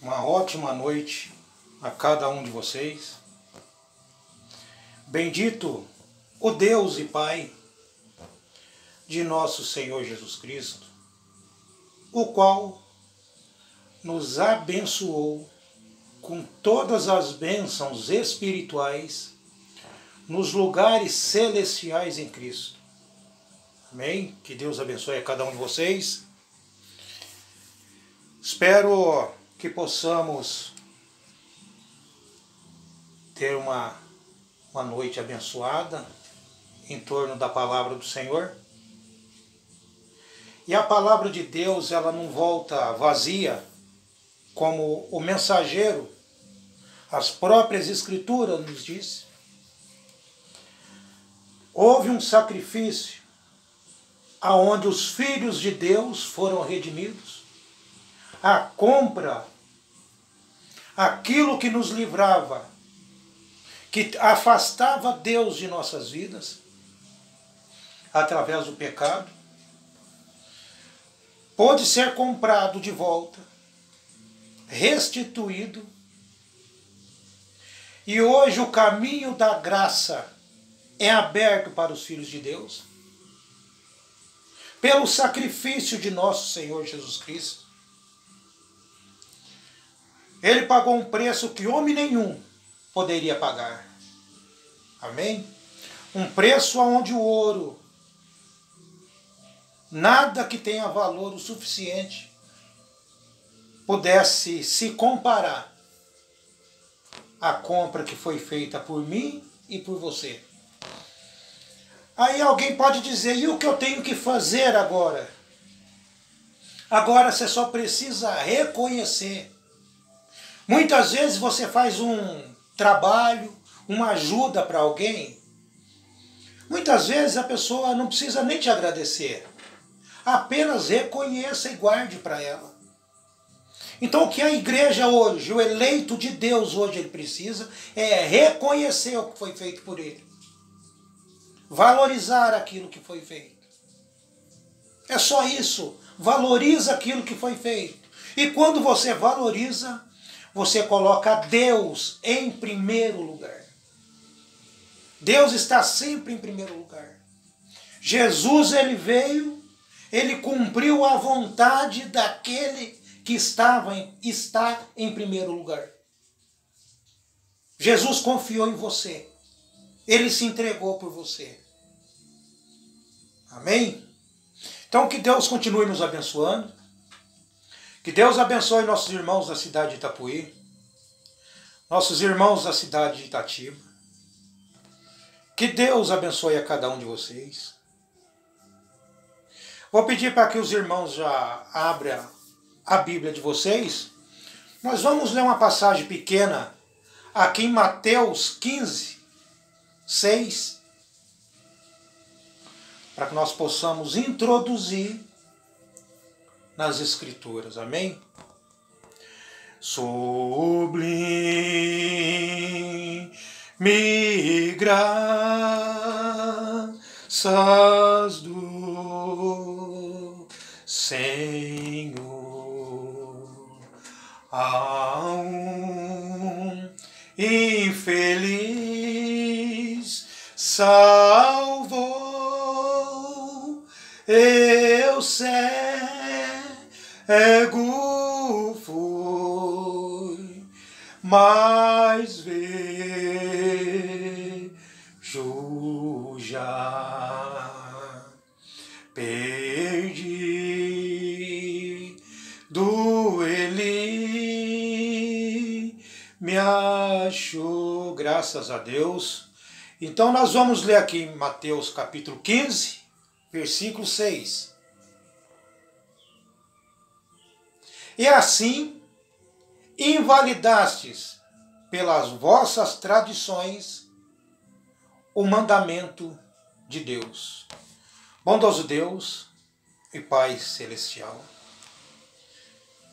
Uma ótima noite a cada um de vocês. Bendito o Deus e Pai de nosso Senhor Jesus Cristo, o qual nos abençoou com todas as bênçãos espirituais nos lugares celestiais em Cristo. Amém? Que Deus abençoe a cada um de vocês. Espero que possamos ter uma noite abençoada em torno da palavra do Senhor. E a palavra de Deus, ela não volta vazia, como o mensageiro, as próprias Escrituras nos diz. Houve um sacrifício aonde os filhos de Deus foram redimidos. A compra, aquilo que nos livrava, que afastava Deus de nossas vidas, através do pecado, pôde ser comprado de volta, restituído, e hoje o caminho da graça é aberto para os filhos de Deus, pelo sacrifício de nosso Senhor Jesus Cristo. Ele pagou um preço que homem nenhum poderia pagar. Amém? Um preço onde o ouro, nada que tenha valor o suficiente, pudesse se comparar à compra que foi feita por mim e por você. Aí alguém pode dizer, e o que eu tenho que fazer agora? Agora você só precisa reconhecer. Muitas vezes você faz um trabalho, uma ajuda para alguém. Muitas vezes a pessoa não precisa nem te agradecer. Apenas reconheça e guarde para ela. Então o que a igreja hoje, o eleito de Deus hoje ele precisa é reconhecer o que foi feito por ele. Valorizar aquilo que foi feito. É só isso. Valoriza aquilo que foi feito. E quando você valoriza, você coloca Deus em primeiro lugar. Deus está sempre em primeiro lugar. Jesus, ele veio, ele cumpriu a vontade daquele que está em primeiro lugar. Jesus confiou em você. Ele se entregou por você. Amém? Então que Deus continue nos abençoando. Que Deus abençoe nossos irmãos da cidade de Itapuí, nossos irmãos da cidade de Itatiba. Que Deus abençoe a cada um de vocês. Vou pedir para que os irmãos já abram a Bíblia de vocês. Nós vamos ler uma passagem pequena aqui em Mateus 15, 6, para que nós possamos introduzir nas Escrituras, amém? Sublime graças do Senhor a um infeliz salvou. Eu cego fui, mas vejo já. Perdido ele me achou, graças a Deus. Então nós vamos ler aqui em Mateus capítulo 15, versículo 6. E assim invalidastes pelas vossas tradições o mandamento de Deus. Bondoso Deus e Pai Celestial,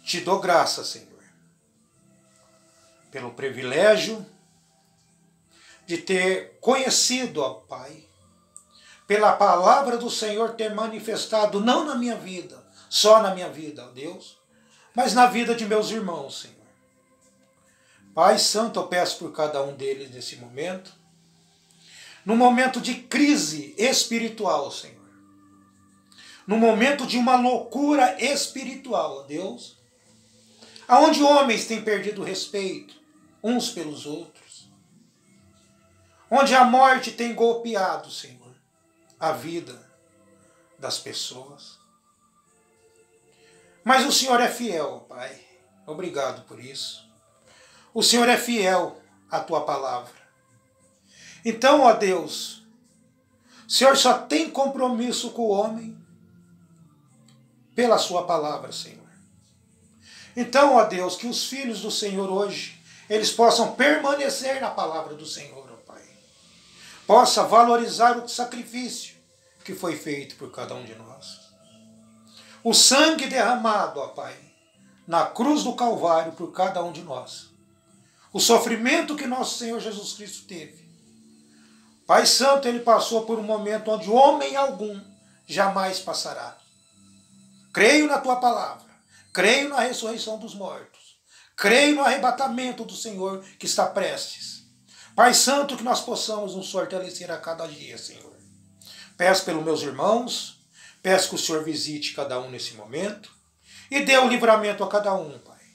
te dou graça, Senhor, pelo privilégio de ter conhecido, ó Pai, pela palavra do Senhor ter manifestado, não na minha vida, só na minha vida, ó Deus, mas na vida de meus irmãos, Senhor. Pai Santo, eu peço por cada um deles nesse momento, no momento de crise espiritual, Senhor, no momento de uma loucura espiritual, ó Deus, aonde homens têm perdido o respeito uns pelos outros, onde a morte tem golpeado, Senhor, a vida das pessoas. Mas o Senhor é fiel, Pai. Obrigado por isso. O Senhor é fiel à tua palavra. Então, ó Deus, o Senhor só tem compromisso com o homem pela sua palavra, Senhor. Então, ó Deus, que os filhos do Senhor hoje, eles possam permanecer na palavra do Senhor, ó Pai. Possa valorizar o sacrifício que foi feito por cada um de nós. O sangue derramado, ó Pai, na cruz do Calvário por cada um de nós. O sofrimento que nosso Senhor Jesus Cristo teve. Pai Santo, ele passou por um momento onde homem algum jamais passará. Creio na tua palavra. Creio na ressurreição dos mortos. Creio no arrebatamento do Senhor que está prestes. Pai Santo, que nós possamos nos fortalecer a cada dia, Senhor. Peço pelos meus irmãos, peço que o Senhor visite cada um nesse momento e dê o livramento a cada um, Pai.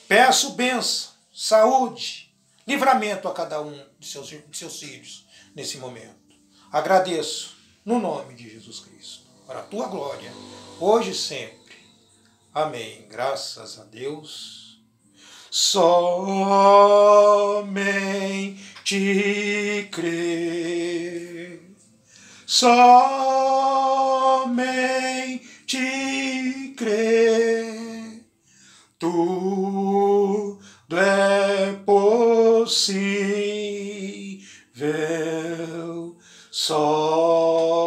Peço bênção, saúde, livramento a cada um de seus filhos nesse momento. Agradeço no nome de Jesus Cristo, para a tua glória, hoje e sempre. Amém. Graças a Deus. Somente crer. Somente crer. Tudo é possível. Somente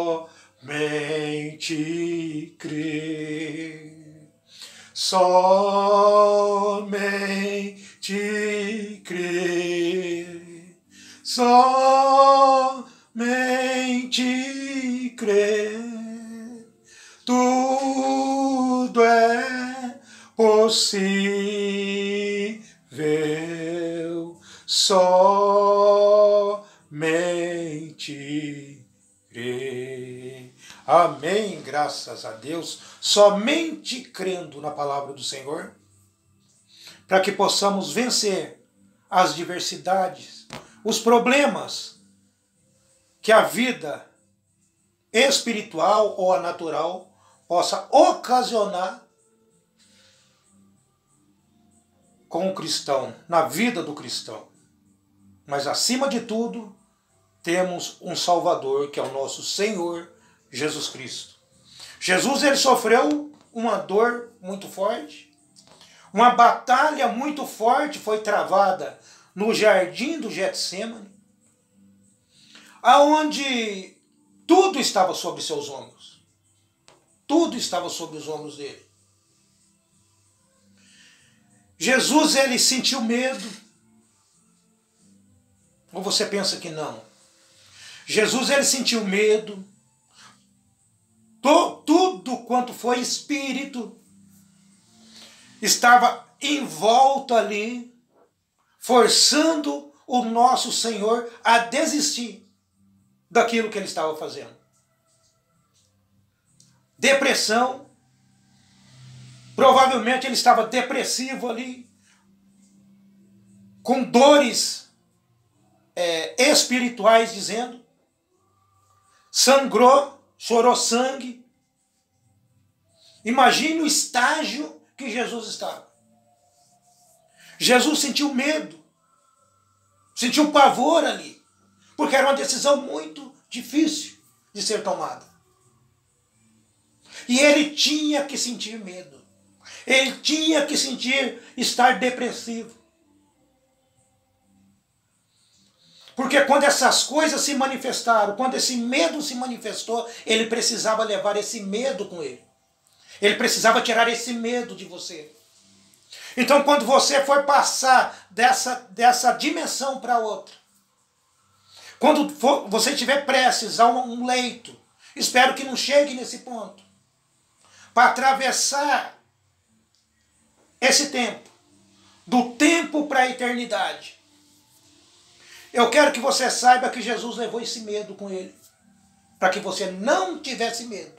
crer. Somente crer. Somente crer. Tudo é possível. Somente crer. Amém, graças a Deus. Somente crendo na palavra do Senhor, para que possamos vencer as diversidades, os problemas que a vida espiritual ou a natural possa ocasionar com o cristão, na vida do cristão. Mas acima de tudo, temos um Salvador, que é o nosso Senhor Jesus Cristo. Jesus, ele sofreu uma dor muito forte, uma batalha muito forte foi travada no jardim do Getsêmani, aonde tudo estava sobre seus ombros. Tudo estava sobre os ombros dele. Jesus, ele sentiu medo. Ou você pensa que não? Jesus, ele sentiu medo. Tudo quanto foi espírito estava em volta ali, forçando o nosso Senhor a desistir daquilo que ele estava fazendo. Depressão. Provavelmente ele estava depressivo ali, com dores espirituais, dizendo. Sangrou, chorou sangue. Imagine o estágio que Jesus estava. Jesus sentiu medo, sentiu pavor ali, porque era uma decisão muito difícil de ser tomada. E ele tinha que sentir medo. Ele tinha que sentir estar depressivo. Porque quando essas coisas se manifestaram, quando esse medo se manifestou, ele precisava levar esse medo com ele. Ele precisava tirar esse medo de você. Então, quando você for passar dessa dimensão para outra, quando você estiver prestes a um leito, espero que não chegue nesse ponto, para atravessar esse tempo, do tempo para a eternidade. Eu quero que você saiba que Jesus levou esse medo com ele, para que você não tivesse medo.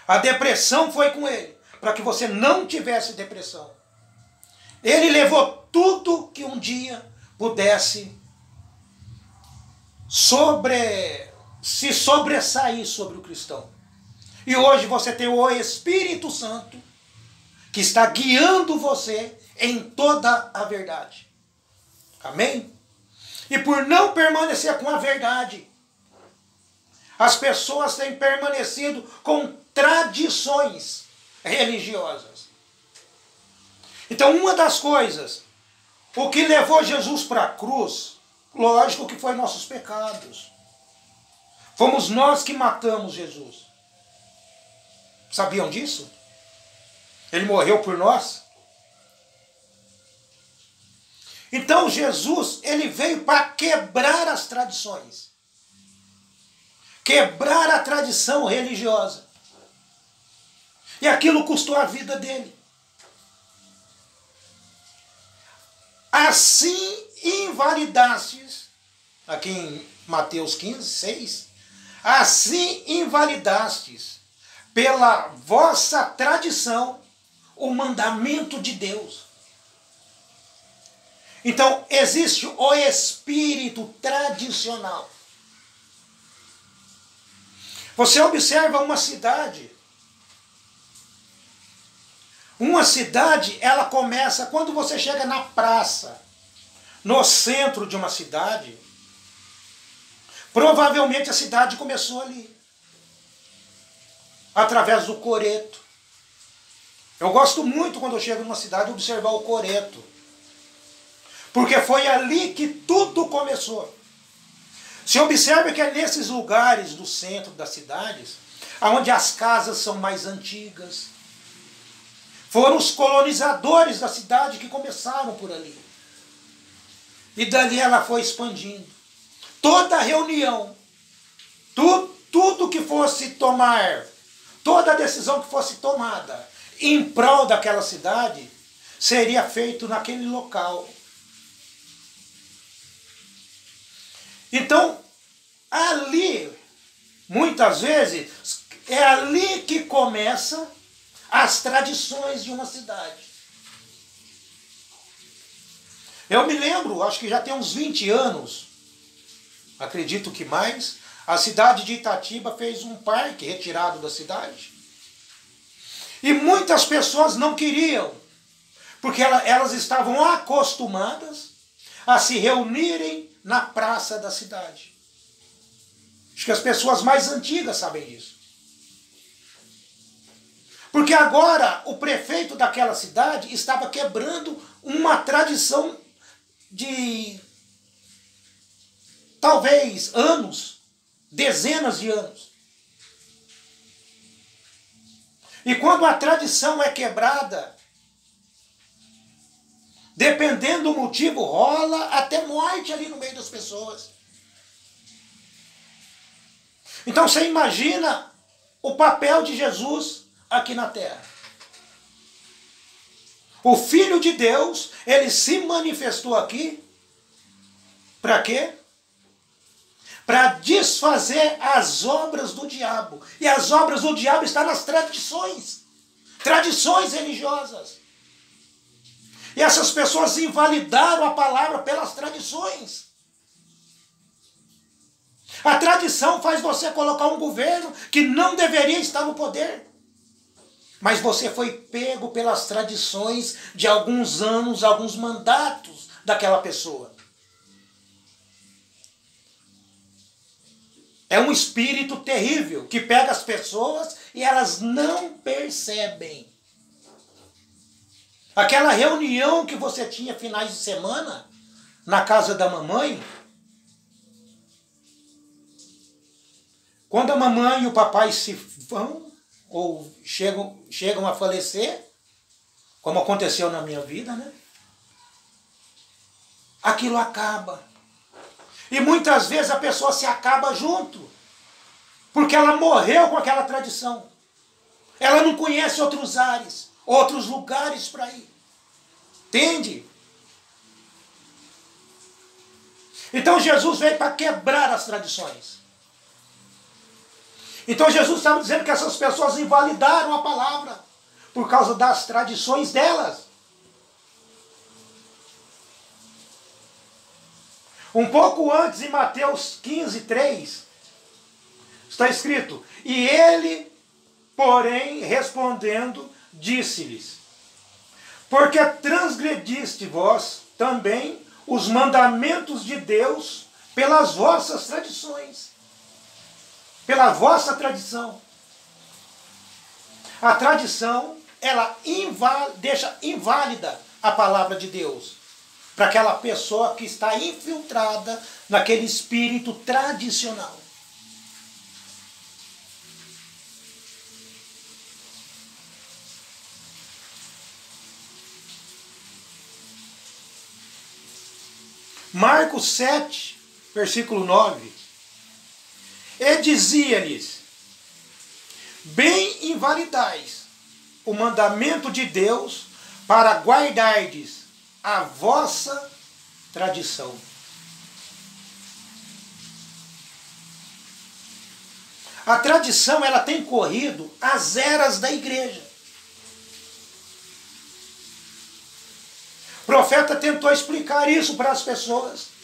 A depressão foi com ele, para que você não tivesse depressão. Ele levou tudo que um dia pudesse se sobressair sobre o cristão. E hoje você tem o Espírito Santo que está guiando você em toda a verdade. Amém? E por não permanecer com a verdade, as pessoas têm permanecido com tradições religiosas. Então, uma das coisas, o que levou Jesus para a cruz, lógico que foi nossos pecados. Fomos nós que matamos Jesus. Sabiam disso? Ele morreu por nós. Então Jesus, ele veio para quebrar as tradições. Quebrar a tradição religiosa. E aquilo custou a vida dele. Assim invalidastes, aqui em Mateus 15, 6, assim invalidastes pela vossa tradição o mandamento de Deus. Então, existe o espírito tradicional. Você observa uma cidade. Uma cidade, ela começa quando você chega na praça, no centro de uma cidade. Provavelmente a cidade começou ali, através do coreto. Eu gosto muito, quando eu chego numa cidade, observar o coreto. Porque foi ali que tudo começou. Se observa que é nesses lugares do centro das cidades, onde as casas são mais antigas. Foram os colonizadores da cidade que começaram por ali. E dali ela foi expandindo. Toda reunião, tudo que fosse tomar, toda decisão que fosse tomada em prol daquela cidade, seria feito naquele local. Então, ali, muitas vezes, é ali que começa as tradições de uma cidade. Eu me lembro, acho que já tem uns 20 anos, acredito que mais, a cidade de Itatiba fez um parque retirado da cidade. E muitas pessoas não queriam, porque elas estavam acostumadas a se reunirem na praça da cidade. Acho que as pessoas mais antigas sabem disso. Porque agora o prefeito daquela cidade estava quebrando uma tradição de talvez anos, dezenas de anos. E quando a tradição é quebrada, dependendo do motivo, rola até morte ali no meio das pessoas. Então você imagina o papel de Jesus aqui na terra. O Filho de Deus, ele se manifestou aqui, para quê? Para desfazer as obras do diabo. E as obras do diabo estão nas tradições. Tradições religiosas. E essas pessoas invalidaram a palavra pelas tradições. A tradição faz você colocar um governo que não deveria estar no poder. Mas você foi pego pelas tradições de alguns anos, alguns mandatos daquela pessoa. É um espírito terrível que pega as pessoas e elas não percebem. Aquela reunião que você tinha finais de semana na casa da mamãe, quando a mamãe e o papai se vão ou chegam a falecer, como aconteceu na minha vida, né? Aquilo acaba. E muitas vezes a pessoa se acaba junto, porque ela morreu com aquela tradição. Ela não conhece outros ares, outros lugares para ir. Entende? Então Jesus veio para quebrar as tradições. Então Jesus estava dizendo que essas pessoas invalidaram a palavra por causa das tradições delas. Um pouco antes, em Mateus 15:3, está escrito: e ele, porém, respondendo, disse-lhes: porque transgrediste vós também os mandamentos de Deus pelas vossas tradições. Pela vossa tradição. A tradição, ela deixa inválida a palavra de Deus para aquela pessoa que está infiltrada naquele espírito tradicional. Marcos 7, versículo 9. E dizia-lhes: bem invalidais o mandamento de Deus para guardardes a vossa tradição. A tradição, ela tem corrido às eras da igreja. O profeta tentou explicar isso para as pessoas.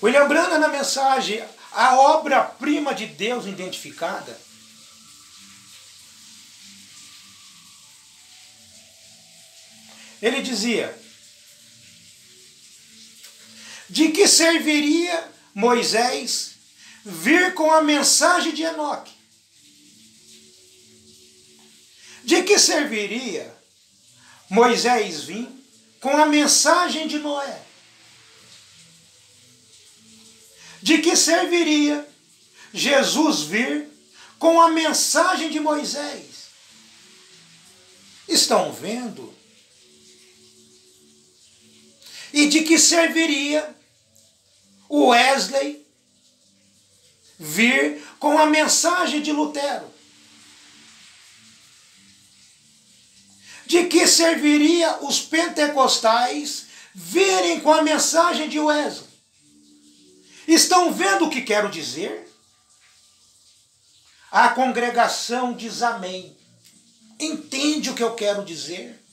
William Branham, na mensagem A Obra-Prima de Deus Identificada, ele dizia: de que serviria Moisés vir com a mensagem de Enoque? De que serviria Moisés vir com a mensagem de Noé? De que serviria Jesus vir com a mensagem de Moisés? Estão vendo? E de que serviria o Wesley vir com a mensagem de Lutero? De que serviria os pentecostais virem com a mensagem de Wesley? Estão vendo o que quero dizer? A congregação diz amém. Entende o que eu quero dizer?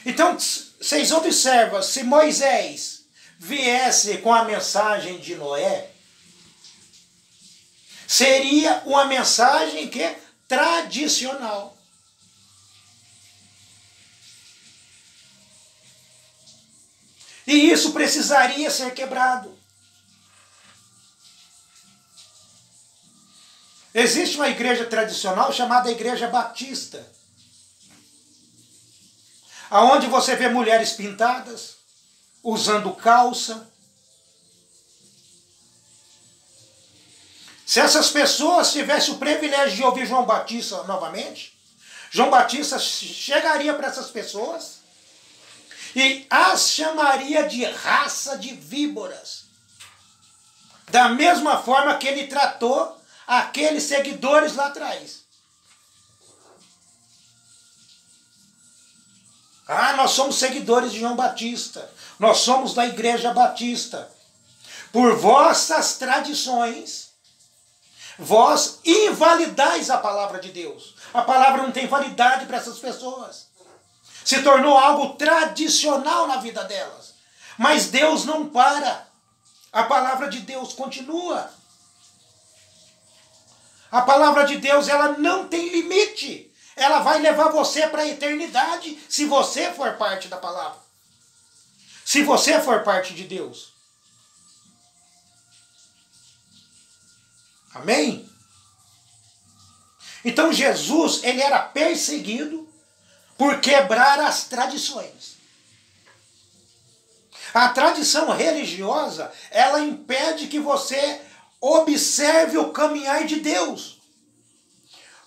Então, vocês observam, se Moisés viesse com a mensagem de Noé, seria uma mensagem que é tradicional. E isso precisaria ser quebrado. Existe uma igreja tradicional chamada Igreja Batista, aonde você vê mulheres pintadas, usando calça. Se essas pessoas tivessem o privilégio de ouvir João Batista novamente, João Batista chegaria para essas pessoas e as chamaria de raça de víboras. Da mesma forma que ele tratou aqueles seguidores lá atrás. Ah, nós somos seguidores de João Batista. Nós somos da Igreja Batista. Por vossas tradições, vós invalidais a palavra de Deus. A palavra não tem validade para essas pessoas. Se tornou algo tradicional na vida delas. Mas Deus não para. A palavra de Deus continua. A palavra de Deus, ela não tem limite. Ela vai levar você para a eternidade se você for parte da palavra. Se você for parte de Deus. Amém? Então Jesus, ele era perseguido por quebrar as tradições. A tradição religiosa, ela impede que você observe o caminhar de Deus.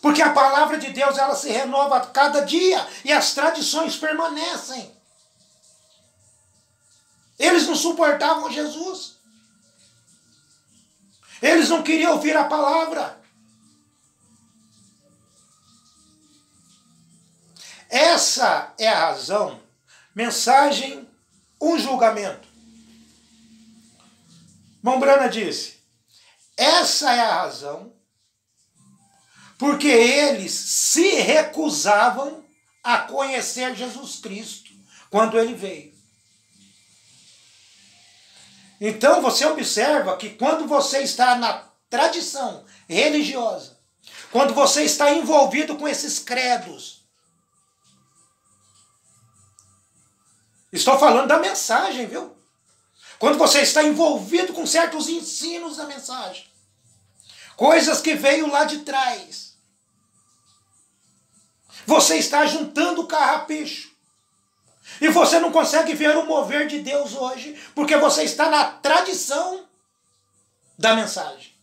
Porque a palavra de Deus, ela se renova a cada dia e as tradições permanecem. Eles não suportavam Jesus. Eles não queriam ouvir a palavra. Essa é a razão. Mensagem, um julgamento. Mombrana disse, essa é a razão porque eles se recusavam a conhecer Jesus Cristo quando ele veio. Então você observa que quando você está na tradição religiosa, quando você está envolvido com esses credos, estou falando da mensagem, viu? Quando você está envolvido com certos ensinos da mensagem, coisas que veio lá de trás, você está juntando carrapicho. E você não consegue ver o mover de Deus hoje, porque você está na tradição da mensagem.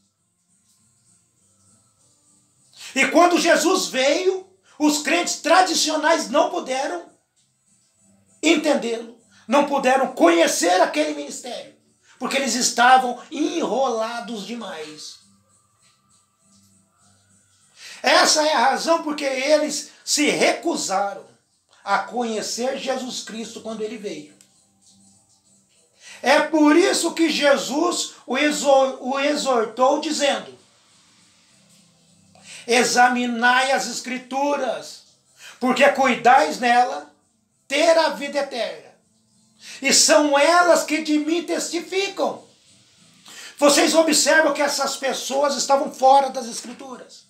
E quando Jesus veio, os crentes tradicionais não puderam entendê-lo, não puderam conhecer aquele ministério, porque eles estavam enrolados demais. Essa é a razão porque eles se recusaram a conhecer Jesus Cristo quando ele veio. É por isso que Jesus o exortou dizendo, examinai as Escrituras, porque cuidais nela ter a vida eterna. E são elas que de mim testificam. Vocês observam que essas pessoas estavam fora das Escrituras.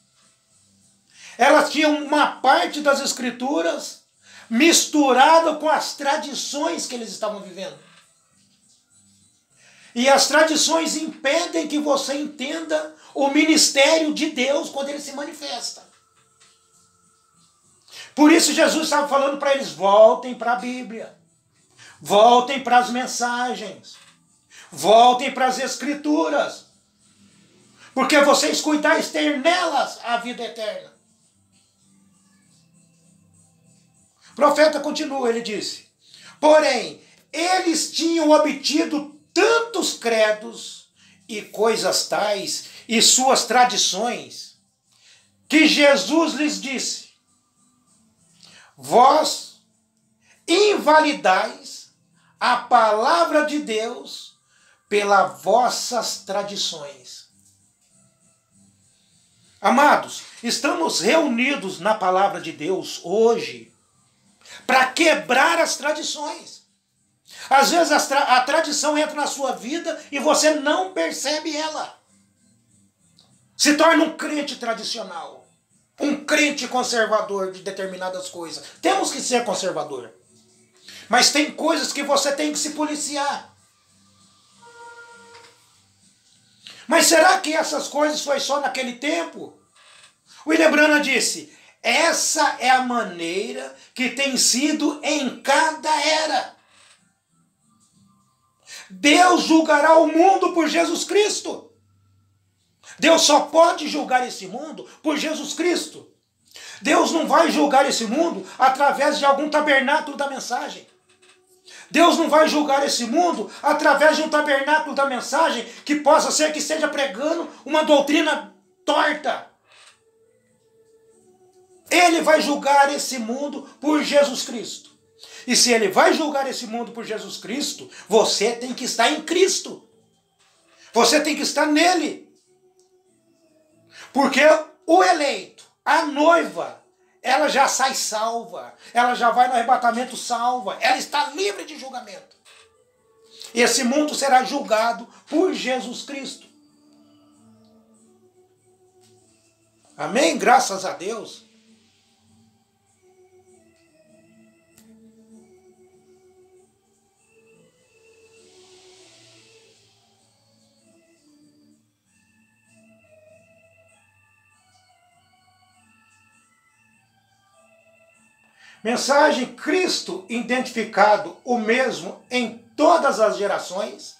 Elas tinham uma parte das Escrituras misturada com as tradições que eles estavam vivendo. E as tradições impedem que você entenda o ministério de Deus quando ele se manifesta. Por isso Jesus estava falando para eles, voltem para a Bíblia. Voltem para as mensagens. Voltem para as Escrituras. Porque vocês cuidais ter nelas a vida eterna. O profeta continua, ele disse, porém, eles tinham obtido tantos credos e coisas tais e suas tradições, que Jesus lhes disse, vós invalidais a palavra de Deus pelas vossas tradições. Amados, estamos reunidos na palavra de Deus hoje para quebrar as tradições. Às vezes a tradição entra na sua vida e você não percebe ela. Se torna um crente tradicional, um crente conservador de determinadas coisas. Temos que ser conservador. Mas tem coisas que você tem que se policiar. Mas será que essas coisas foi só naquele tempo? William Branham disse, essa é a maneira que tem sido em cada era. Deus julgará o mundo por Jesus Cristo. Deus só pode julgar esse mundo por Jesus Cristo. Deus não vai julgar esse mundo através de algum tabernáculo da mensagem. Deus não vai julgar esse mundo através de um tabernáculo da mensagem que possa ser que esteja pregando uma doutrina torta. Ele vai julgar esse mundo por Jesus Cristo. E se ele vai julgar esse mundo por Jesus Cristo, você tem que estar em Cristo. Você tem que estar nele. Porque o eleito, a noiva, ela já sai salva. Ela já vai no arrebatamento salva. Ela está livre de julgamento. Esse mundo será julgado por Jesus Cristo. Amém? Graças a Deus. Mensagem, Cristo identificado o mesmo em todas as gerações.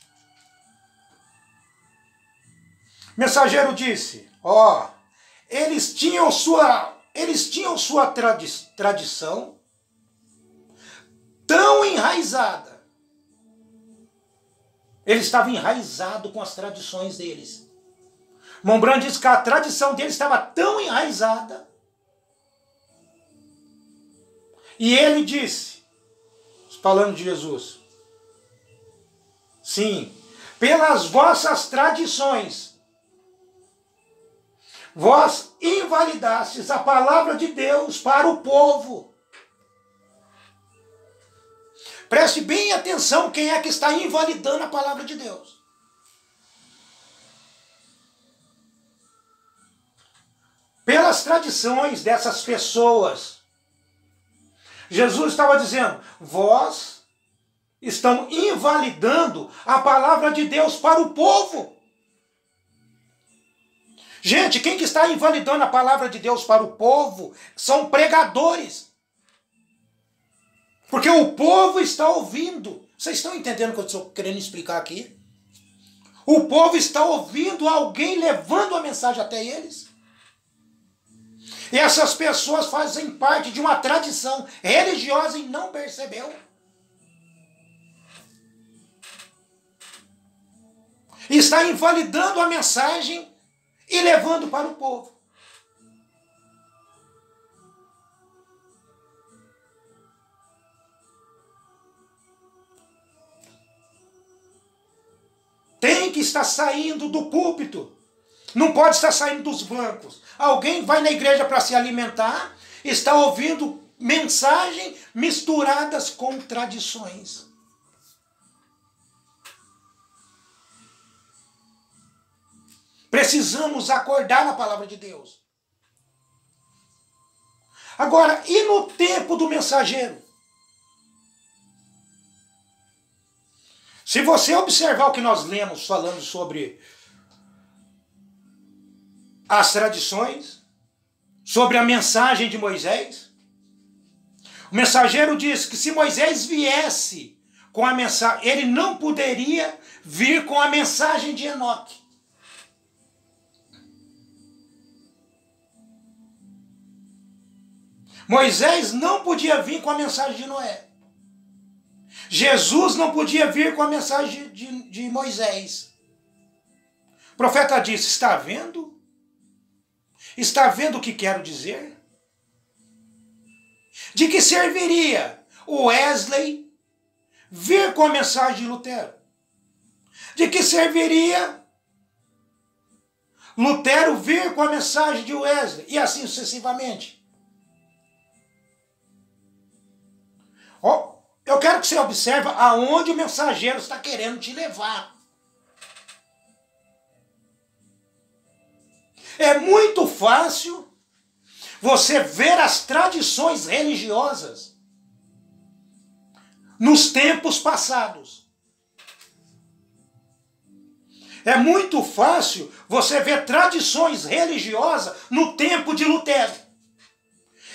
Mensageiro disse, eles tinham sua tradição tão enraizada. Ele estava enraizado com as tradições deles. Mombrana diz que a tradição deles estava tão enraizada E ele disse, falando de Jesus, sim, pelas vossas tradições, vós invalidastes a palavra de Deus para o povo. Preste bem atenção quem é que está invalidando a palavra de Deus. Pelas tradições dessas pessoas, Jesus estava dizendo, vós estão invalidando a palavra de Deus para o povo. Gente, quem que está invalidando a palavra de Deus para o povo são pregadores. Porque o povo está ouvindo. Vocês estão entendendo o que eu estou querendo explicar aqui? O povo está ouvindo alguém levando a mensagem até eles. E essas pessoas fazem parte de uma tradição religiosa e não percebeu. Está invalidando a mensagem e levando para o povo. Tem que estar saindo do púlpito. Não pode estar saindo dos bancos. Alguém vai na igreja para se alimentar, está ouvindo mensagem misturadas com tradições. Precisamos acordar na palavra de Deus. Agora, e no tempo do mensageiro? Se você observar o que nós lemos falando sobre as tradições, sobre a mensagem de Moisés, o mensageiro diz que se Moisés viesse com a mensagem, ele não poderia vir com a mensagem de Enoque. Moisés não podia vir com a mensagem de Noé. Jesus não podia vir com a mensagem de Moisés. O profeta disse, está vendo? Está vendo o que quero dizer? De que serviria o Wesley vir com a mensagem de Lutero? De que serviria Lutero vir com a mensagem de Wesley? E assim sucessivamente. Eu quero que você observe aonde o mensageiro está querendo te levar. É muito fácil você ver as tradições religiosas nos tempos passados. É muito fácil você ver tradições religiosas no tempo de Lutero.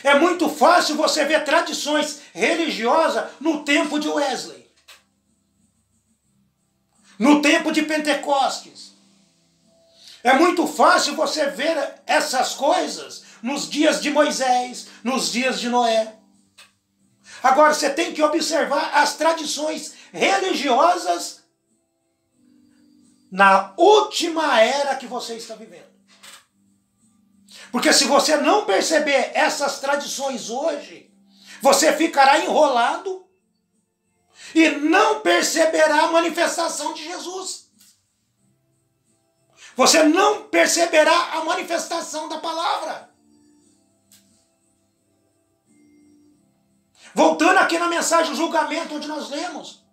É muito fácil você ver tradições religiosas no tempo de Wesley. No tempo de Pentecostes. É muito fácil você ver essas coisas nos dias de Moisés, nos dias de Noé. Agora, você tem que observar as tradições religiosas na última era que você está vivendo. Porque se você não perceber essas tradições hoje, você ficará enrolado e não perceberá a manifestação de Jesus. Você não perceberá a manifestação da palavra. Voltando aqui na mensagem do julgamento onde nós lemos.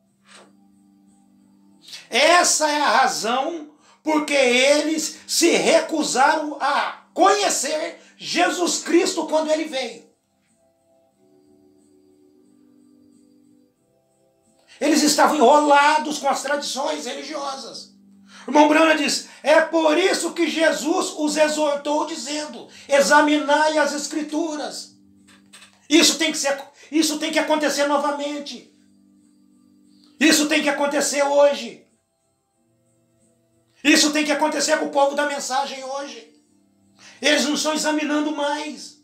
Essa é a razão porque eles se recusaram a conhecer Jesus Cristo quando ele veio. Eles estavam enrolados com as tradições religiosas. O irmão Branham diz, é por isso que Jesus os exortou dizendo, examinai as Escrituras. Isso tem que acontecer novamente. Isso tem que acontecer hoje. Isso tem que acontecer com o povo da mensagem hoje. Eles não estão examinando mais.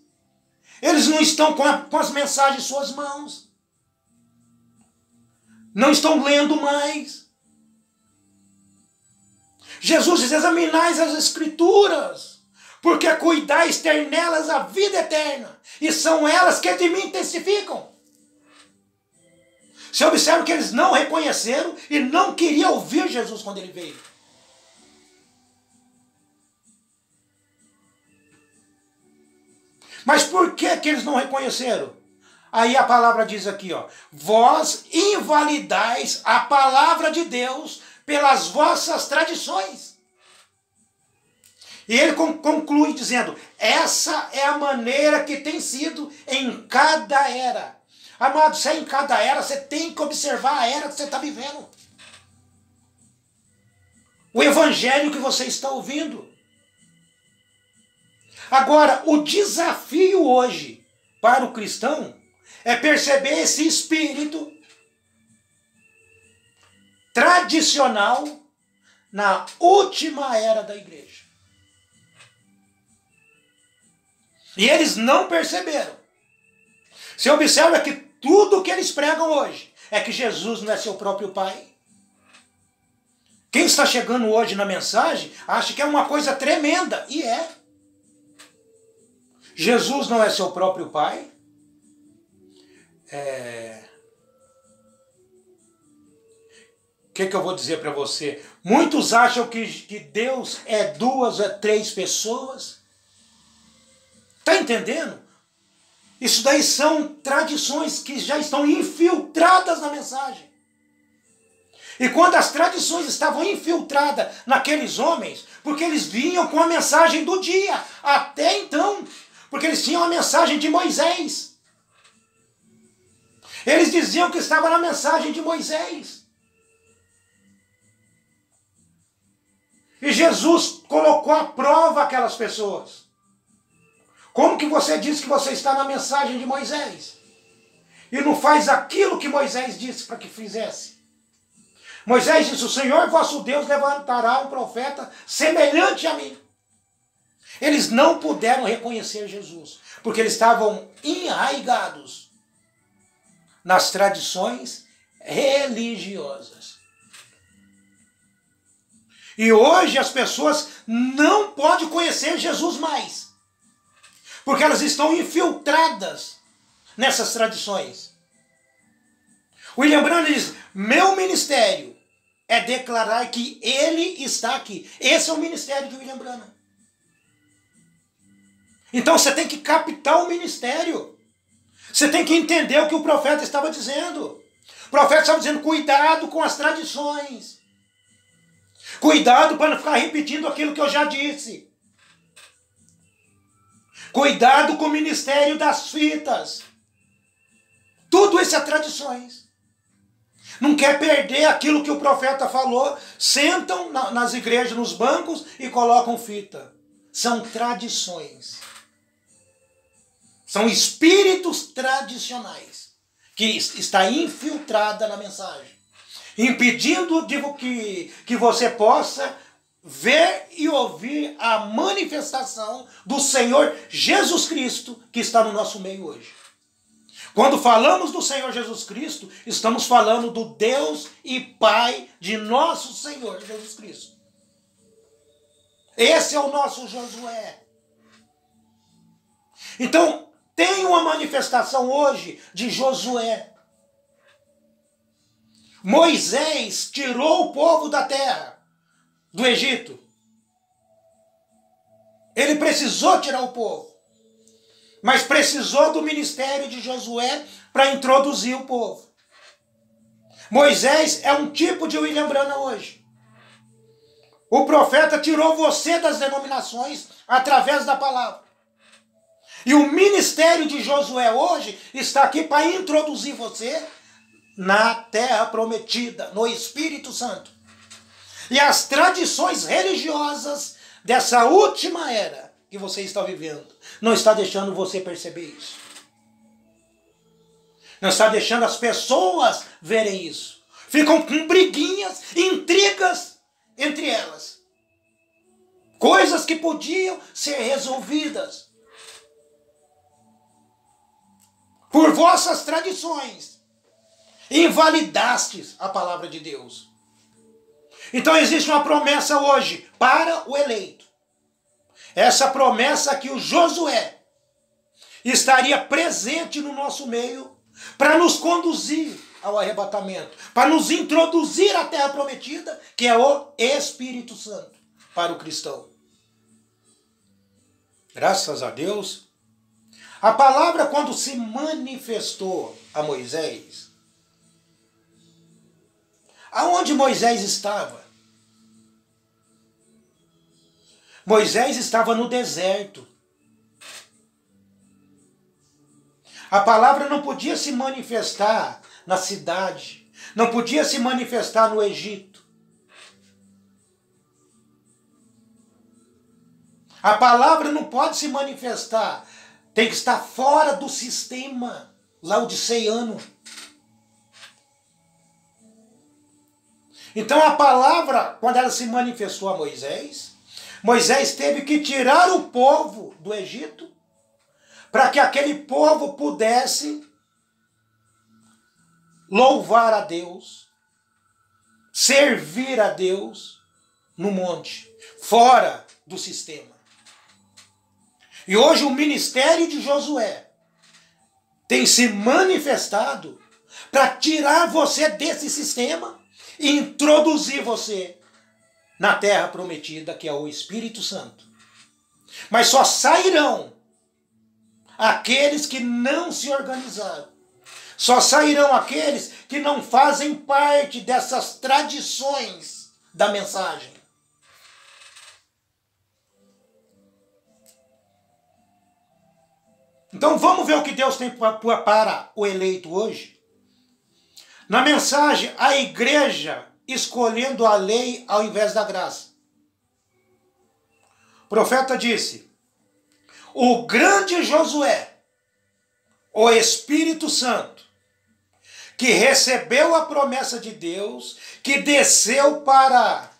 Eles não estão com as mensagens em suas mãos. Não estão lendo mais. Jesus diz, examinais as Escrituras, porque cuidais ter nelas a vida eterna, e são elas que de mim testificam. Você observa que eles não reconheceram e não queriam ouvir Jesus quando ele veio. Mas por que que eles não reconheceram? Aí a palavra diz aqui, ó, vós invalidais a palavra de Deus pelas vossas tradições. E ele conclui dizendo, essa é a maneira que tem sido em cada era. Amado, se é em cada era, você tem que observar a era que você está vivendo. O evangelho que você está ouvindo. Agora, o desafio hoje para o cristão é perceber esse espírito tradicional na última era da igreja. E eles não perceberam. Você observa que tudo que eles pregam hoje é que Jesus não é seu próprio Pai. Quem está chegando hoje na mensagem acha que é uma coisa tremenda, e é. Jesus não é seu próprio Pai. O que eu vou dizer para você? Muitos acham que Deus é 2 ou 3 pessoas. Está entendendo? Isso daí são tradições que já estão infiltradas na mensagem. E quando as tradições estavam infiltradas naqueles homens, porque eles vinham com a mensagem do dia, até então, porque eles tinham a mensagem de Moisés. Eles diziam que estava na mensagem de Moisés. E Jesus colocou à prova aquelas pessoas. Como que você diz que você está na mensagem de Moisés? E não faz aquilo que Moisés disse para que fizesse? Moisés disse, o Senhor vosso Deus levantará um profeta semelhante a mim. Eles não puderam reconhecer Jesus, porque eles estavam enraigados nas tradições religiosas. E hoje as pessoas não podem conhecer Jesus mais, porque elas estão infiltradas nessas tradições. William Branham diz, meu ministério é declarar que ele está aqui. Esse é o ministério de William Branham. Então você tem que captar o ministério. Você tem que entender o que o profeta estava dizendo. O profeta estava dizendo, cuidado com as tradições. Cuidado para não ficar repetindo aquilo que eu já disse. Cuidado com o ministério das fitas. Tudo isso é tradições. Não quer perder aquilo que o profeta falou, sentam nas igrejas, nos bancos e colocam fita. São tradições. São espíritos tradicionais que está infiltrada na mensagem, impedindo que você possa ver e ouvir a manifestação do Senhor Jesus Cristo que está no nosso meio hoje. Quando falamos do Senhor Jesus Cristo, estamos falando do Deus e Pai de nosso Senhor Jesus Cristo. Esse é o nosso Josué. Então, tem uma manifestação hoje de Josué. Moisés tirou o povo da terra, do Egito. Ele precisou tirar o povo. Mas precisou do ministério de Josué para introduzir o povo. Moisés é um tipo de William Branham hoje. O profeta tirou você das denominações através da palavra. E o ministério de Josué hoje está aqui para introduzir você na terra prometida, no Espírito Santo. E as tradições religiosas dessa última era que você está vivendo não está deixando você perceber isso. Não está deixando as pessoas verem isso. Ficam com briguinhas, intrigas entre elas. Coisas que podiam ser resolvidas por vossas tradições. Invalidastes a palavra de Deus. Então existe uma promessa hoje para o eleito. Essa promessa que o Josué estaria presente no nosso meio para nos conduzir ao arrebatamento, para nos introduzir à terra prometida, que é o Espírito Santo para o cristão. Graças a Deus, a palavra, quando se manifestou a Moisés, aonde Moisés estava? Moisés estava no deserto. A palavra não podia se manifestar na cidade, não podia se manifestar no Egito. A palavra não pode se manifestar, tem que estar fora do sistema laodiceiano. Então a palavra, quando ela se manifestou a Moisés, Moisés teve que tirar o povo do Egito para que aquele povo pudesse louvar a Deus, servir a Deus no monte, fora do sistema. E hoje o ministério de Josué tem se manifestado para tirar você desse sistema e introduzir você na terra prometida, que é o Espírito Santo. Mas só sairão aqueles que não se organizaram. Só sairão aqueles que não fazem parte dessas tradições da mensagem. Então vamos ver o que Deus tem para o eleito hoje. Na mensagem, a igreja escolhendo a lei ao invés da graça. O profeta disse: o grande Josué, o Espírito Santo, que recebeu a promessa de Deus, que desceu para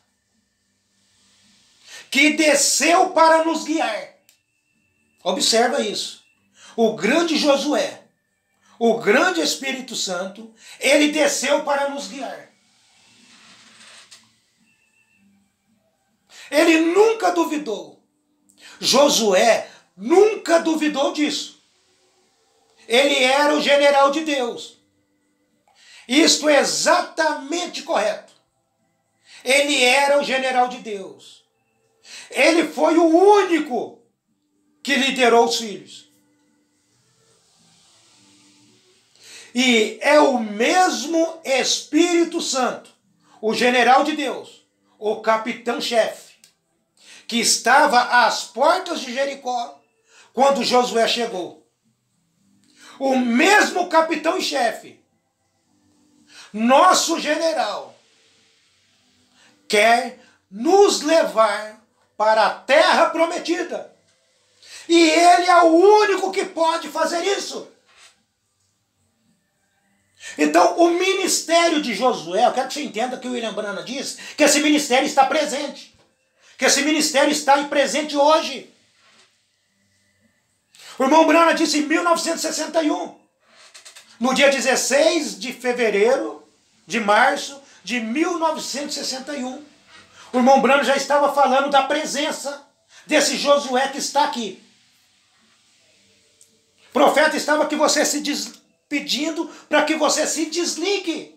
nos guiar. Observa isso. O grande Josué, o grande Espírito Santo, ele desceu para nos guiar. Ele nunca duvidou. Josué nunca duvidou disso. Ele era o general de Deus. Isto é exatamente correto. Ele era o general de Deus. Ele foi o único que liderou os filhos. E é o mesmo Espírito Santo, o general de Deus, o capitão-chefe, que estava às portas de Jericó quando Josué chegou. O mesmo capitão e chefe, nosso general, quer nos levar para a terra prometida. E ele é o único que pode fazer isso. Então, o ministério de Josué, eu quero que você entenda que o William Branham diz que esse ministério está presente. Que esse ministério está presente hoje. O irmão Branham disse em 1961, no dia 16 de março de 1961, o irmão Branham já estava falando da presença desse Josué que está aqui. O profeta estava pedindo para que você se desligue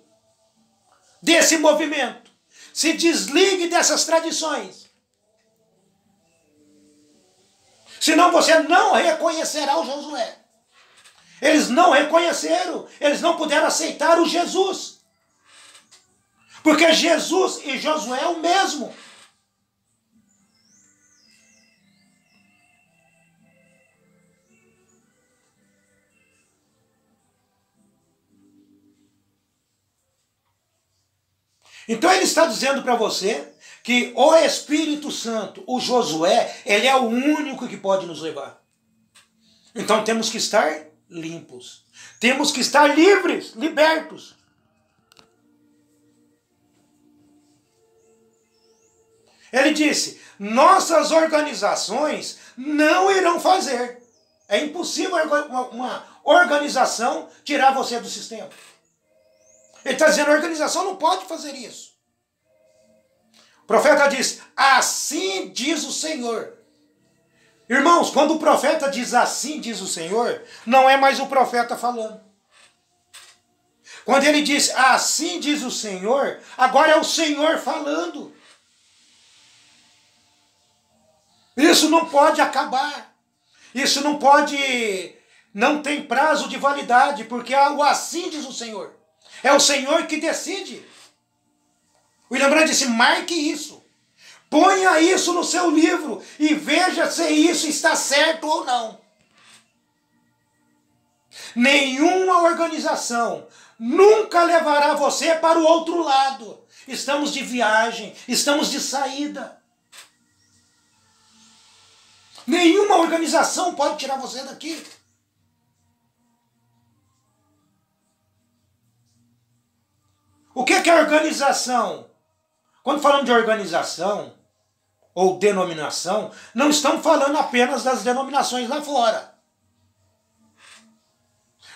desse movimento, se desligue dessas tradições. Senão você não reconhecerá o Josué. Eles não reconheceram, eles não puderam aceitar o Jesus. Porque Jesus e Josué é o mesmo. Então ele está dizendo para você que o Espírito Santo, o Josué, ele é o único que pode nos levar. Então temos que estar limpos. Temos que estar livres, libertos. Ele disse, nossas organizações não irão fazer. É impossível uma organização tirar você do sistema. Ele está dizendo, a organização não pode fazer isso. O profeta diz, assim diz o Senhor. Irmãos, quando o profeta diz assim diz o Senhor, não é mais o profeta falando. Quando ele diz, assim diz o Senhor, agora é o Senhor falando. Isso não pode acabar. Isso não pode, não tem prazo de validade, porque o assim diz o Senhor. É o Senhor que decide. William Brandt disse, marque isso. Ponha isso no seu livro e veja se isso está certo ou não. Nenhuma organização nunca levará você para o outro lado. Estamos de viagem, estamos de saída. Nenhuma organização pode tirar você daqui. O que é organização? Quando falamos de organização ou denominação, não estamos falando apenas das denominações lá fora.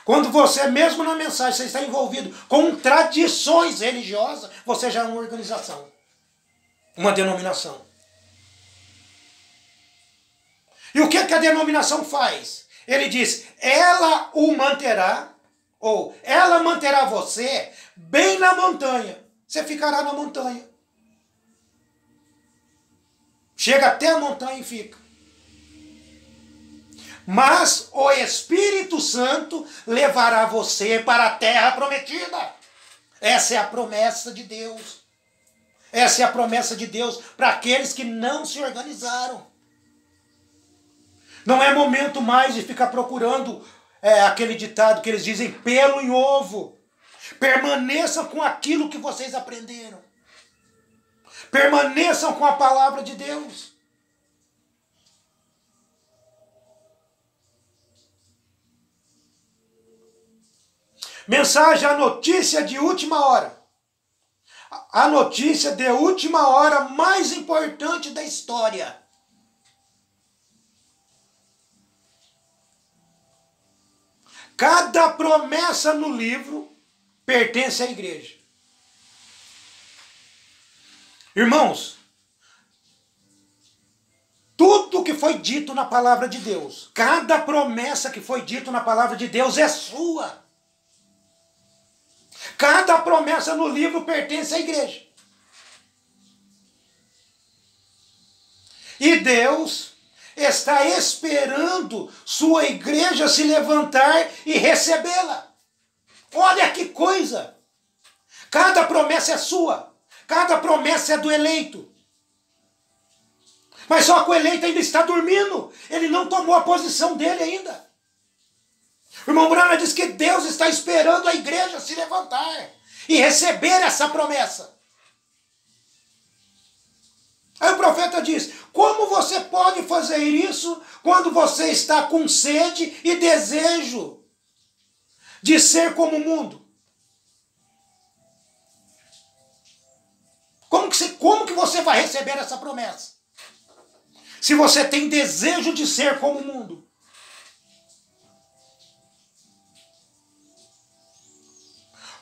Quando você, mesmo na mensagem, você está envolvido com tradições religiosas, você já é uma organização, uma denominação. E o que a denominação faz? Ele diz, ela o manterá, ou ela manterá você bem na montanha. Você ficará na montanha. Chega até a montanha e fica. Mas o Espírito Santo levará você para a terra prometida. Essa é a promessa de Deus. Essa é a promessa de Deus para aqueles que não se organizaram. Não é momento mais de ficar procurando aquele ditado que eles dizem, pelo em ovo. Permaneçam com aquilo que vocês aprenderam. Permaneçam com a palavra de Deus. Mensagem, a notícia de última hora. A notícia de última hora mais importante da história. Cada promessa no livro pertence à igreja. Irmãos, tudo que foi dito na palavra de Deus, cada promessa que foi dito na palavra de Deus é sua. Cada promessa no livro pertence à igreja. E Deus está esperando sua igreja se levantar e recebê-la. Olha que coisa! Cada promessa é sua. Cada promessa é do eleito. Mas só que o eleito ainda está dormindo. Ele não tomou a posição dele ainda. O irmão Branham diz que Deus está esperando a igreja se levantar e receber essa promessa. Aí o profeta diz, como você pode fazer isso quando você está com sede e desejo de ser como o mundo? Como que você vai receber essa promessa? Se você tem desejo de ser como o mundo.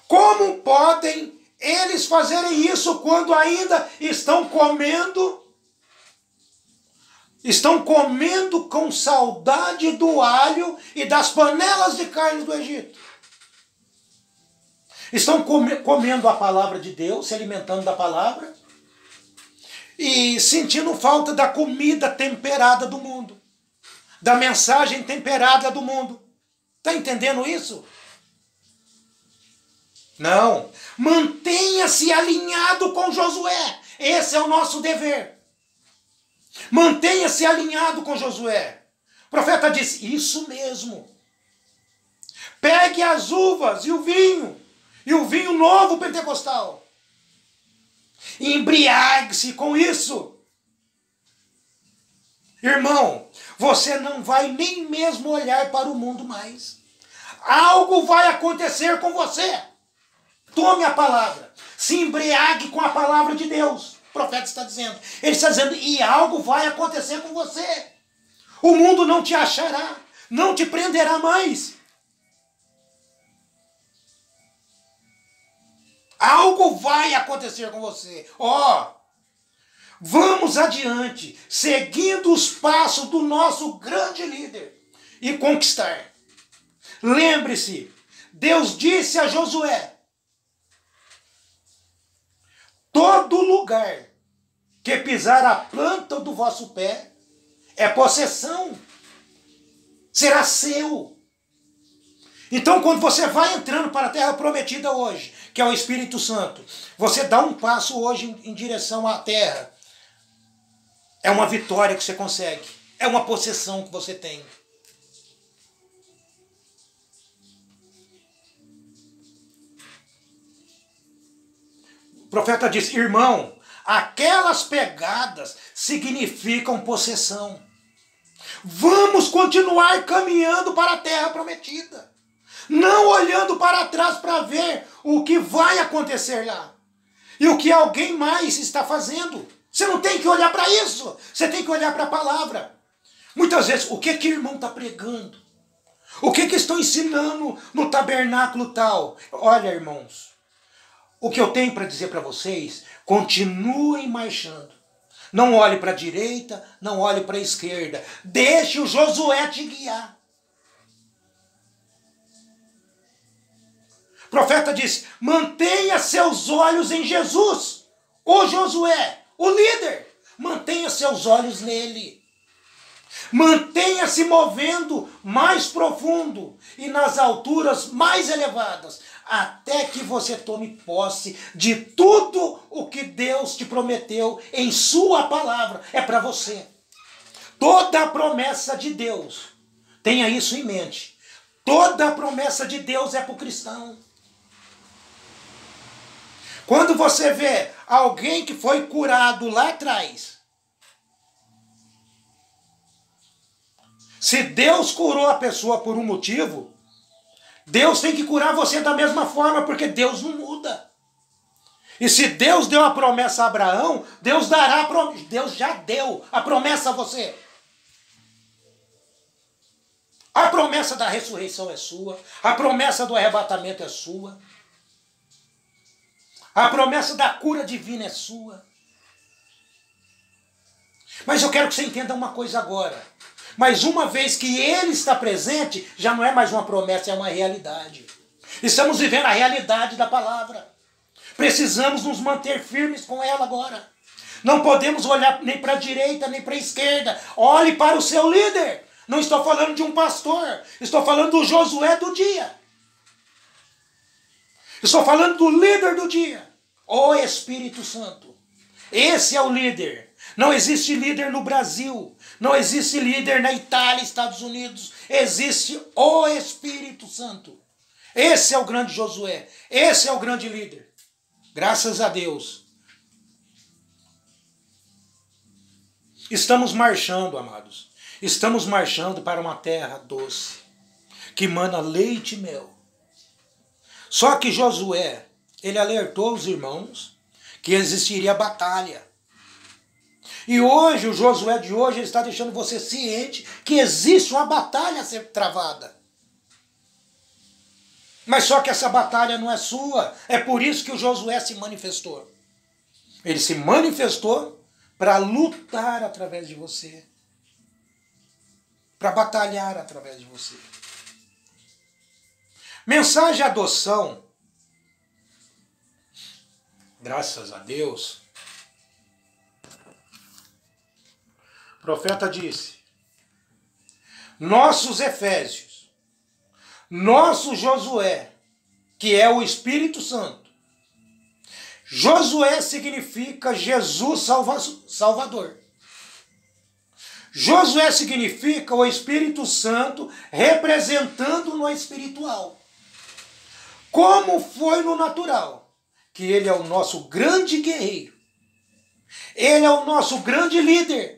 Como podem eles fazerem isso quando ainda estão comendo com saudade do alho e das panelas de carne do Egito? Estão comendo a palavra de Deus, se alimentando da palavra e sentindo falta da comida temperada do mundo, da mensagem temperada do mundo. Está entendendo isso? Não. Mantenha-se alinhado com Josué. Esse é o nosso dever. Mantenha-se alinhado com Josué. O profeta diz, isso mesmo. Pegue as uvas e o vinho novo pentecostal. Embriague-se com isso. Irmão, você não vai nem mesmo olhar para o mundo mais. Algo vai acontecer com você. Tome a palavra. Se embriague com a palavra de Deus. O profeta está dizendo. Ele está dizendo, e algo vai acontecer com você. O mundo não te achará. Não te prenderá mais. Algo vai acontecer com você. Vamos adiante, seguindo os passos do nosso grande líder e conquistar. Lembre-se, Deus disse a Josué, todo lugar que pisar a planta do vosso pé é possessão. Será seu. Então, quando você vai entrando para a terra prometida hoje, que é o Espírito Santo, você dá um passo hoje em direção à terra. É uma vitória que você consegue. É uma possessão que você tem. O profeta diz, irmão, aquelas pegadas significam possessão. Vamos continuar caminhando para a terra prometida. Não olhando para trás para ver o que vai acontecer lá. E o que alguém mais está fazendo. Você não tem que olhar para isso. Você tem que olhar para a palavra. Muitas vezes, o que o irmão está pregando? O que estão ensinando no tabernáculo tal? Olha, irmãos, o que eu tenho para dizer para vocês, continuem marchando. Não olhe para a direita, não olhe para a esquerda. Deixe o Josué te guiar. O profeta diz, mantenha seus olhos em Jesus. O Josué, o líder, mantenha seus olhos nele. Mantenha-se movendo mais profundo e nas alturas mais elevadas, até que você tome posse de tudo o que Deus te prometeu em sua palavra. É para você. Toda a promessa de Deus, tenha isso em mente. Toda a promessa de Deus é para o cristão. Quando você vê alguém que foi curado lá atrás, se Deus curou a pessoa por um motivo, Deus tem que curar você da mesma forma, porque Deus não muda. E se Deus deu a promessa a Abraão, Deus já deu a promessa a você. A promessa da ressurreição é sua, a promessa do arrebatamento é sua. A promessa da cura divina é sua. Mas eu quero que você entenda uma coisa agora. Mas uma vez que Ele está presente, já não é mais uma promessa, é uma realidade. Estamos vivendo a realidade da palavra. Precisamos nos manter firmes com ela agora. Não podemos olhar nem para a direita, nem para a esquerda. Olhe para o seu líder. Não estou falando de um pastor. Estou falando do Josué do dia. Estou falando do líder do dia. O Espírito Santo. Esse é o líder. Não existe líder no Brasil. Não existe líder na Itália, Estados Unidos. Existe o Espírito Santo. Esse é o grande Josué. Esse é o grande líder. Graças a Deus. Estamos marchando, amados. Estamos marchando para uma terra doce, que mana leite e mel. Só que Josué, ele alertou os irmãos que existiria batalha. E hoje, o Josué de hoje, ele está deixando você ciente que existe uma batalha a ser travada. Mas só que essa batalha não é sua. É por isso que o Josué se manifestou. Ele se manifestou para lutar através de você. Para batalhar através de você. Mensagem de adoção. Graças a Deus. O profeta disse, nossos Efésios, nosso Josué, que é o Espírito Santo. Josué significa Jesus Salvador. Josué significa o Espírito Santo representando no espiritual. Como foi no natural, que ele é o nosso grande guerreiro. Ele é o nosso grande líder.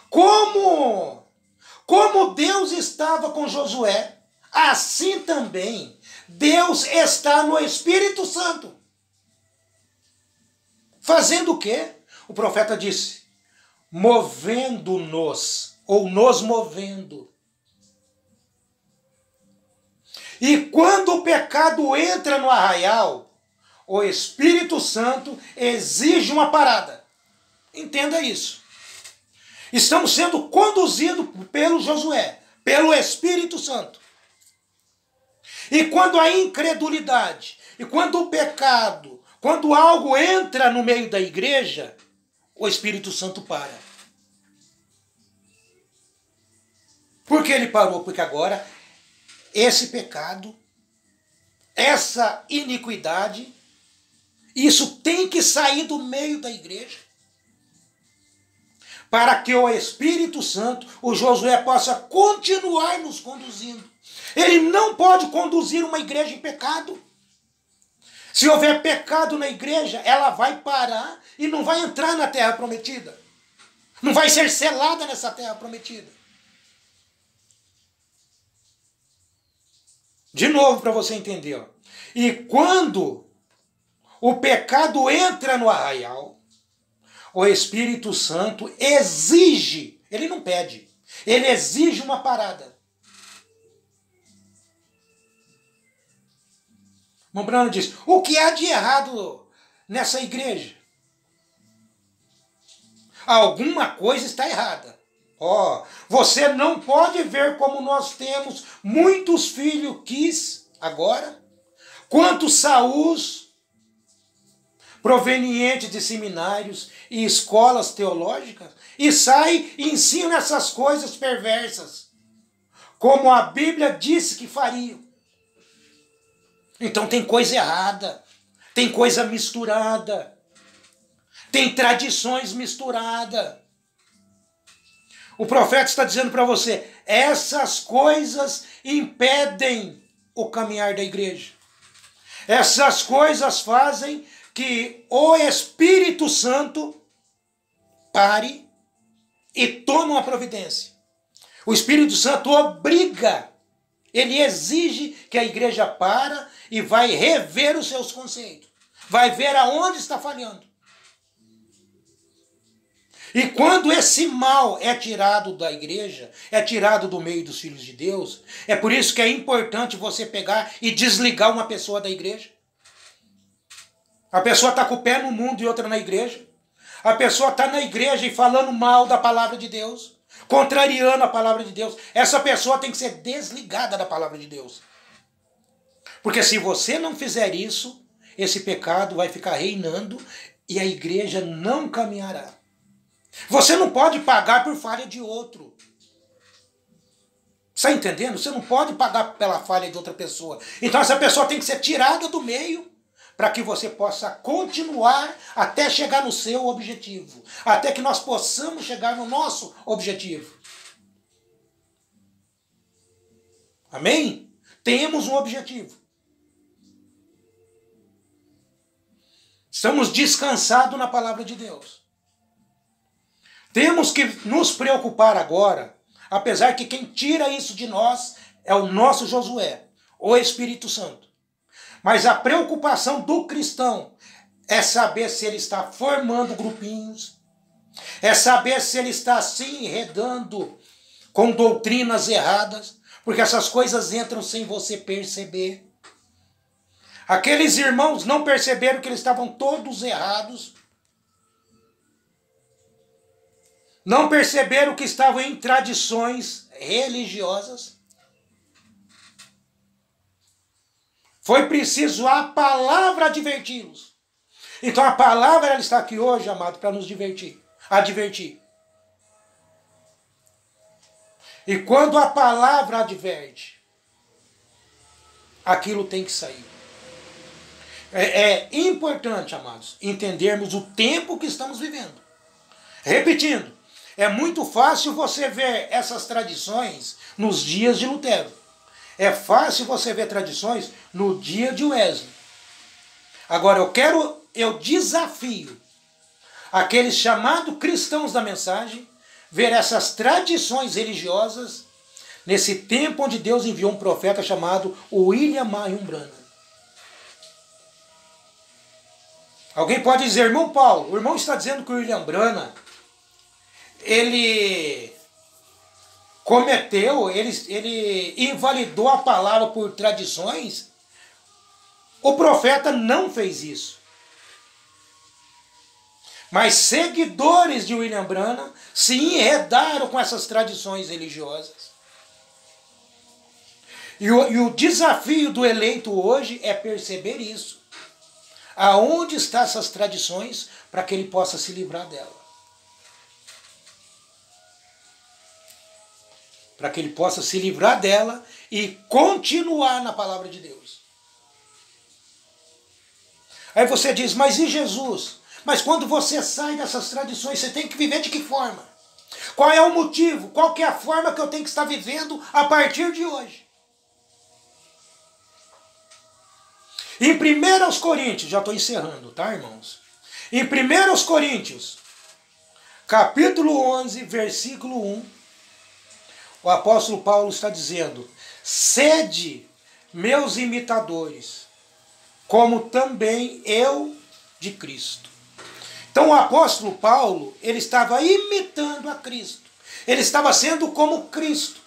Como Deus estava com Josué, assim também Deus está no Espírito Santo. Fazendo o quê? O profeta disse, movendo-nos, ou nos movendo. E quando o pecado entra no arraial, o Espírito Santo exige uma parada. Entenda isso. Estamos sendo conduzidos pelo Josué, pelo Espírito Santo. E quando a incredulidade, e quando o pecado, Quando algo entra no meio da igreja, o Espírito Santo para. Por que ele parou? Porque agora esse pecado, essa iniquidade, isso tem que sair do meio da igreja, para que o Espírito Santo, o Josué, possa continuar nos conduzindo. Ele não pode conduzir uma igreja em pecado. Se houver pecado na igreja, ela vai parar e não vai entrar na terra prometida. Não vai ser selada nessa terra prometida. De novo, para você entender. Ó. E quando o pecado entra no arraial, o Espírito Santo exige, ele não pede, ele exige uma parada. Mombrano diz, o que há de errado nessa igreja? Alguma coisa está errada. Você não pode ver como nós temos muitos filhos quis agora, quantos Saús provenientes de seminários e escolas teológicas, e sai e ensina essas coisas perversas, como a Bíblia disse que fariam. Então tem coisa errada, tem coisa misturada, tem tradições misturadas. O profeta está dizendo para você, essas coisas impedem o caminhar da igreja. Essas coisas fazem que o Espírito Santo pare e tome uma providência. O Espírito Santo obriga, ele exige que a igreja para e vai rever os seus conceitos. Vai ver aonde está falhando. E quando esse mal é tirado da igreja, é tirado do meio dos filhos de Deus, é por isso que é importante você pegar e desligar uma pessoa da igreja. A pessoa está com o pé no mundo e outra na igreja. A pessoa está na igreja e falando mal da palavra de Deus, contrariando a palavra de Deus. Essa pessoa tem que ser desligada da palavra de Deus. Porque se você não fizer isso, esse pecado vai ficar reinando e a igreja não caminhará. Você não pode pagar por falha de outro. Está entendendo? Você não pode pagar pela falha de outra pessoa. Então essa pessoa tem que ser tirada do meio para que você possa continuar até chegar no seu objetivo. Até que nós possamos chegar no nosso objetivo. Amém? Temos um objetivo. Estamos descansados na palavra de Deus. Temos que nos preocupar agora, apesar que quem tira isso de nós é o nosso Josué, o Espírito Santo. Mas a preocupação do cristão é saber se ele está formando grupinhos, é saber se ele está se enredando com doutrinas erradas, porque essas coisas entram sem você perceber. Aqueles irmãos não perceberam que eles estavam todos errados. Não perceberam que estavam em tradições religiosas. Foi preciso a palavra adverti-los. Então a palavra ela está aqui hoje, amado, para nos advertir. E quando a palavra adverte, aquilo tem que sair. É importante, amados, entendermos o tempo que estamos vivendo. Repetindo, é muito fácil você ver essas tradições nos dias de Lutero. É fácil você ver tradições no dia de Wesley. Agora, eu desafio aqueles chamados cristãos da mensagem ver essas tradições religiosas nesse tempo onde Deus enviou um profeta chamado William Marion Branham. Alguém pode dizer, irmão Paulo, o irmão está dizendo que o William Branham ele cometeu, ele invalidou a palavra por tradições. O profeta não fez isso. Mas seguidores de William Branham se enredaram com essas tradições religiosas. E o desafio do eleito hoje é perceber isso. aonde estão essas tradições para que ele possa se livrar dela. Para que ele possa se livrar dela e continuar na palavra de Deus. Aí você diz, mas e Jesus? Mas quando você sai dessas tradições, você tem que viver de que forma? Qual é o motivo? Qual que é a forma que eu tenho que estar vivendo a partir de hoje? Em 1 Coríntios, já estou encerrando, tá, irmãos? Em 1 Coríntios, capítulo 11, versículo 1, o apóstolo Paulo está dizendo, sede meus imitadores, como também eu de Cristo. Então o apóstolo Paulo, ele estava imitando a Cristo. Ele estava sendo como Cristo.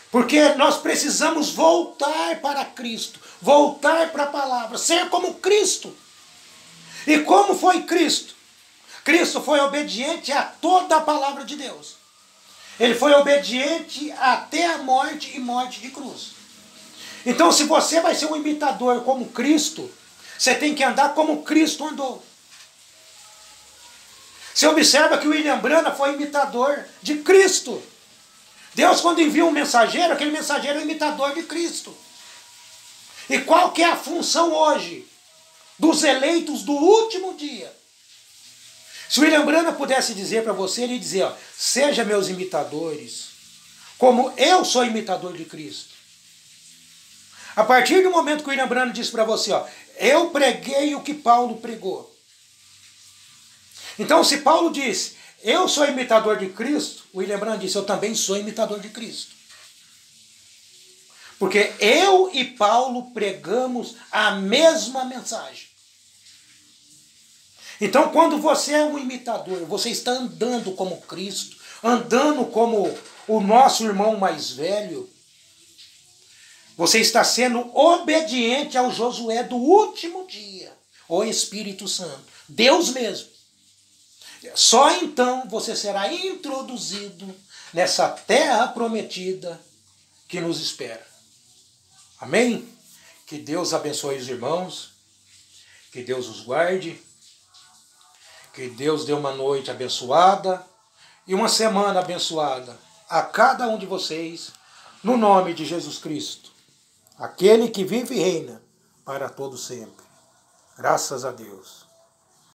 Porque nós precisamos voltar para Cristo, voltar para a palavra, ser como Cristo. E como foi Cristo? Cristo foi obediente a toda a palavra de Deus. Ele foi obediente até a morte e morte de cruz. Então, se você vai ser um imitador como Cristo, você tem que andar como Cristo andou. Você observa que o William Branham foi imitador de Cristo. Deus, quando envia um mensageiro, aquele mensageiro é um imitador de Cristo. E qual que é a função hoje dos eleitos do último dia? Se o William Branham pudesse dizer para você, ele dizia, ó, seja meus imitadores, como eu sou imitador de Cristo. A partir do momento que o William Branham disse para você, ó, eu preguei o que Paulo pregou. Então, se Paulo disse, eu sou imitador de Cristo, o William Branham disse, eu também sou imitador de Cristo. Porque eu e Paulo pregamos a mesma mensagem. Então, quando você é um imitador, você está andando como Cristo, andando como o nosso irmão mais velho, você está sendo obediente ao Josué do último dia, o Espírito Santo, Deus mesmo. Só então você será introduzido nessa terra prometida que nos espera. Amém? Que Deus abençoe os irmãos, que Deus os guarde, que Deus dê uma noite abençoada e uma semana abençoada a cada um de vocês, no nome de Jesus Cristo, aquele que vive e reina para todo sempre. Graças a Deus.